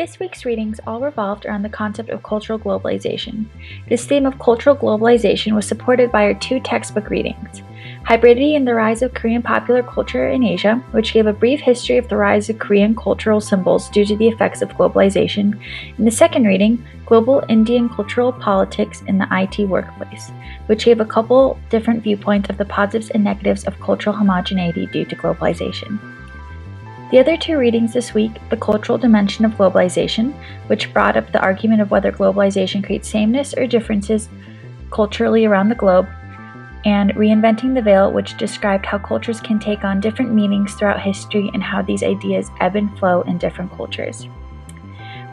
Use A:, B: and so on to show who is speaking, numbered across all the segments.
A: This week's readings all revolved around the concept of cultural globalization. This theme of cultural globalization was supported by our two textbook readings, Hybridity and the Rise of Korean Popular Culture in Asia, which gave a brief history of the rise of Korean cultural symbols due to the effects of globalization, and the second reading, Global Indian Cultural Politics in the IT Workplace, which gave a couple different viewpoints of the positives and negatives of cultural homogeneity due to globalization. The other two readings this week, The Cultural Dimension of Globalization, which brought up the argument of whether globalization creates sameness or differences culturally around the globe, and Reinventing the Veil, which described how cultures can take on different meanings throughout history and how these ideas ebb and flow in different cultures.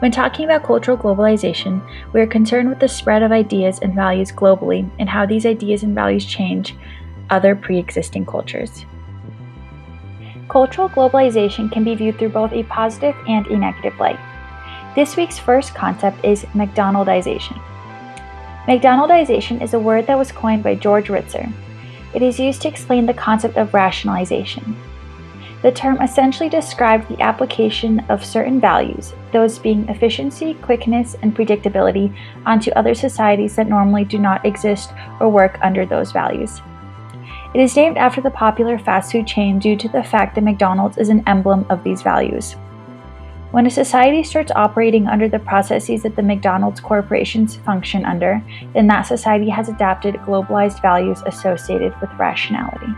A: When talking about cultural globalization, we are concerned with the spread of ideas and values globally and how these ideas and values change other pre-existing cultures. Cultural globalization can be viewed through both a positive and a negative light. This week's first concept is McDonaldization. McDonaldization is a word that was coined by George Ritzer. It is used to explain the concept of rationalization. The term essentially describes the application of certain values, those being efficiency, quickness, and predictability, onto other societies that normally do not exist or work under those values. It is named after the popular fast food chain due to the fact that McDonald's is an emblem of these values. When a society starts operating under the processes that the McDonald's corporations function under, then that society has adapted globalized values associated with rationality.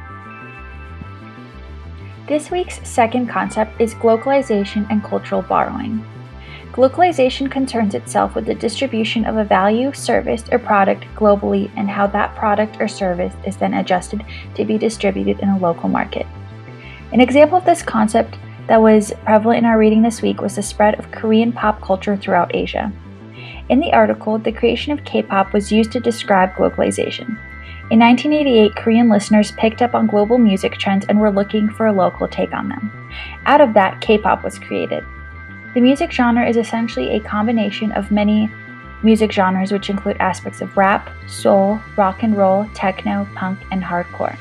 A: This week's second concept is globalization and cultural borrowing. Globalization concerns itself with the distribution of a value, service, or product globally and how that product or service is then adjusted to be distributed in a local market. An example of this concept that was prevalent in our reading this week was the spread of Korean pop culture throughout Asia. In the article, the creation of K-pop was used to describe globalization. In 1988, Korean listeners picked up on global music trends and were looking for a local take on them. Out of that, K-pop was created. The music genre is essentially a combination of many music genres which include aspects of rap, soul, rock and roll, techno, punk, and hardcore.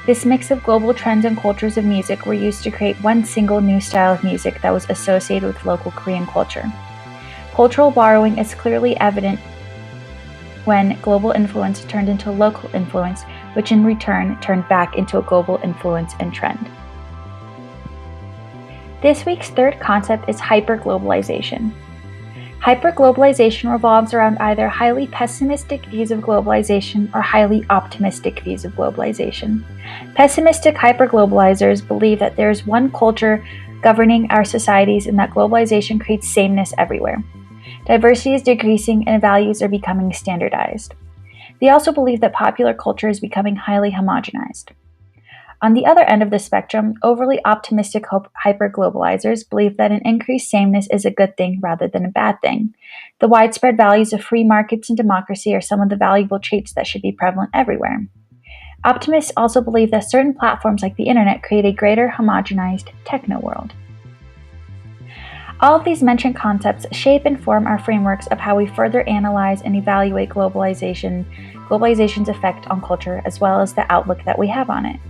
A: This mix of global trends and cultures of music were used to create one single new style of music that was associated with local Korean culture. Cultural borrowing is clearly evident when global influence turned into local influence, which in return turned back into a global influence and trend. This week's third concept is hyperglobalization. Hyperglobalization revolves around either highly pessimistic views of globalization or highly optimistic views of globalization. Pessimistic hyperglobalizers believe that there is one culture governing our societies and that globalization creates sameness everywhere. Diversity is decreasing and values are becoming standardized. They also believe that popular culture is becoming highly homogenized. On the other end of the spectrum, overly optimistic hyperglobalizers believe that an increased sameness is a good thing rather than a bad thing. The widespread values of free markets and democracy are some of the valuable traits that should be prevalent everywhere. Optimists also believe that certain platforms like the internet create a greater homogenized techno world. All of these mentioned concepts shape and form our frameworks of how we further analyze and evaluate globalization's effect on culture, as well as the outlook that we have on it.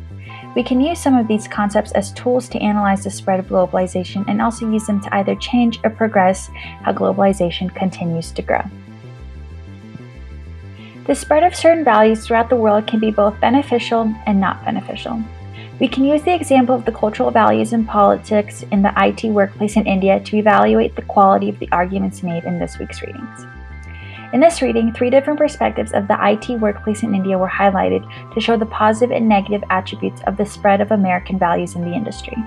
A: We can use some of these concepts as tools to analyze the spread of globalization and also use them to either change or progress how globalization continues to grow. The spread of certain values throughout the world can be both beneficial and not beneficial. We can use the example of the cultural values and politics in the IT workplace in India to evaluate the quality of the arguments made in this week's readings. In this reading, 3 different perspectives of the IT workplace in India were highlighted to show the positive and negative attributes of the spread of American values in the industry.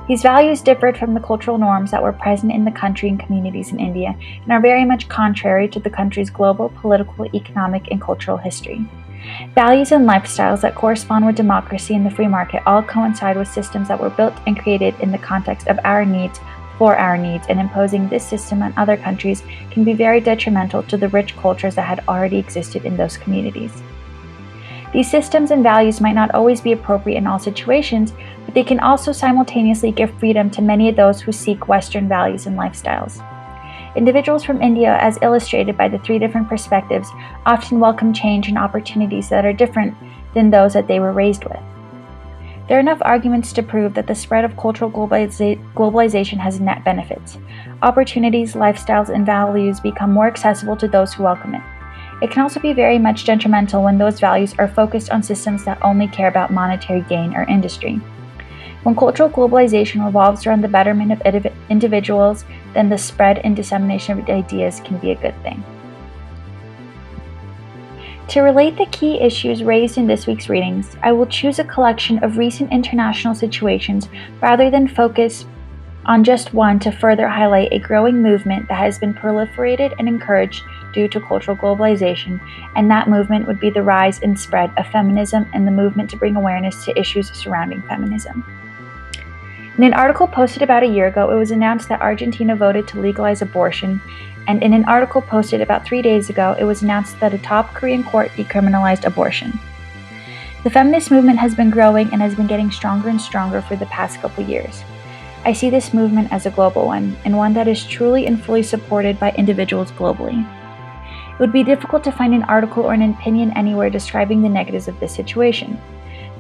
A: These values differed from the cultural norms that were present in the country and communities in India and are very much contrary to the country's global, political, economic, and cultural history. Values and lifestyles that correspond with democracy and the free market all coincide with systems that were built and created in the context of our needs for our needs, and imposing this system on other countries can be very detrimental to the rich cultures that had already existed in those communities. These systems and values might not always be appropriate in all situations, but they can also simultaneously give freedom to many of those who seek Western values and lifestyles. Individuals from India, as illustrated by the 3 different perspectives, often welcome change and opportunities that are different than those that they were raised with. There are enough arguments to prove that the spread of cultural globalization has net benefits. Opportunities, lifestyles, and values become more accessible to those who welcome it. It can also be very much detrimental when those values are focused on systems that only care about monetary gain or industry. When cultural globalization revolves around the betterment of individuals, then the spread and dissemination of ideas can be a good thing. To relate the key issues raised in this week's readings, I will choose a collection of recent international situations rather than focus on just one to further highlight a growing movement that has been proliferated and encouraged due to cultural globalization, and that movement would be the rise and spread of feminism and the movement to bring awareness to issues surrounding feminism. In an article posted about a year ago, it was announced that Argentina voted to legalize abortion, and in an article posted about 3 days ago, it was announced that a top Korean court decriminalized abortion. The feminist movement has been growing and has been getting stronger and stronger for the past couple years. I see this movement as a global one, and one that is truly and fully supported by individuals globally. It would be difficult to find an article or an opinion anywhere describing the negatives of this situation.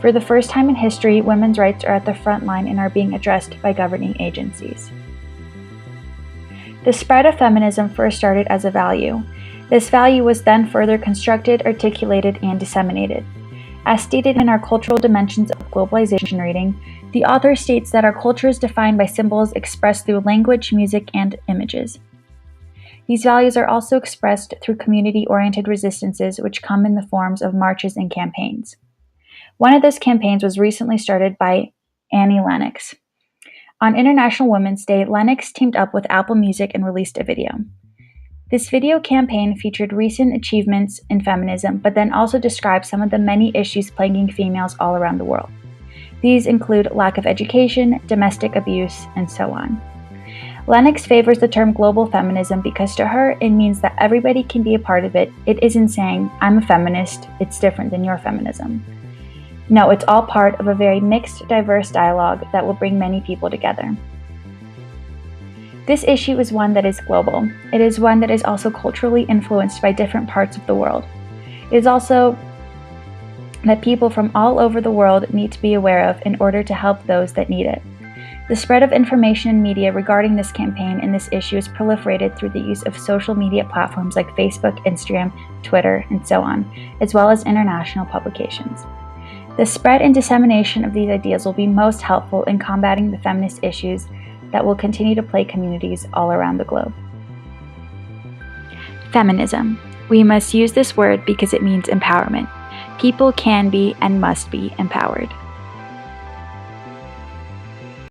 A: For the first time in history, women's rights are at the front line and are being addressed by governing agencies. The spread of feminism first started as a value. This value was then further constructed, articulated, and disseminated. As stated in our Cultural Dimensions of Globalization reading, the author states that our culture is defined by symbols expressed through language, music, and images. These values are also expressed through community-oriented resistances, which come in the forms of marches and campaigns. One of those campaigns was recently started by Annie Lennox. On International Women's Day, Lennox teamed up with Apple Music and released a video. This video campaign featured recent achievements in feminism, but then also described some of the many issues plaguing females all around the world. These include lack of education, domestic abuse, and so on. Lennox favors the term global feminism because to her, it means that everybody can be a part of it. It isn't saying, I'm a feminist, it's different than your feminism. No, it's all part of a very mixed, diverse dialogue that will bring many people together. This issue is one that is global. It is one that is also culturally influenced by different parts of the world. It is also that people from all over the world need to be aware of in order to help those that need it. The spread of information and media regarding this campaign and this issue is proliferated through the use of social media platforms like Facebook, Instagram, Twitter, and so on, as well as international publications. The spread and dissemination of these ideas will be most helpful in combating the feminist issues that will continue to plague communities all around the globe. Feminism. We must use this word because it means empowerment. People can be and must be empowered.